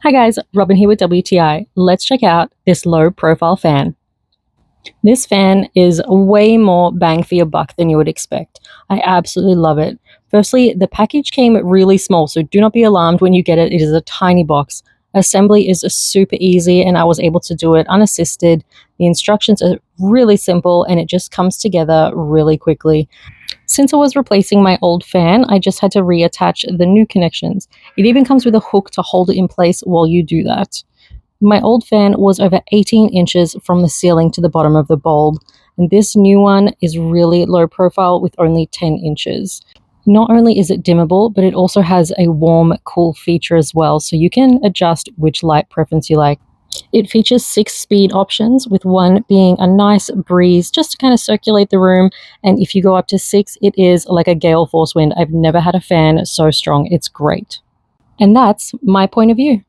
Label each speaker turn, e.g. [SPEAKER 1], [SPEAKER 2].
[SPEAKER 1] Hi guys, Robin here with WTI. Let's check out this low profile fan. This fan is way more bang for your buck than you would expect. I absolutely love it. Firstly, the package came really small, so do not be alarmed when you get it. It is a tiny box. Assembly is super easy and I was able to do it unassisted. The instructions are really simple and it just comes together really quickly. Since I was replacing my old fan, I just had to reattach the new connections. It even comes with a hook to hold it in place while you do that. My old fan was over 18 inches from the ceiling to the bottom of the bulb, and this new one is really low profile with only 10 inches. Not only is it dimmable, but it also has a warm, cool feature as well, so you can adjust which light preference you like. It features 6 speed options, with one being a nice breeze just to kind of circulate the room, and if you go up to 6, it is like a gale force wind. I've never had a fan so strong. It's great. And that's my point of view.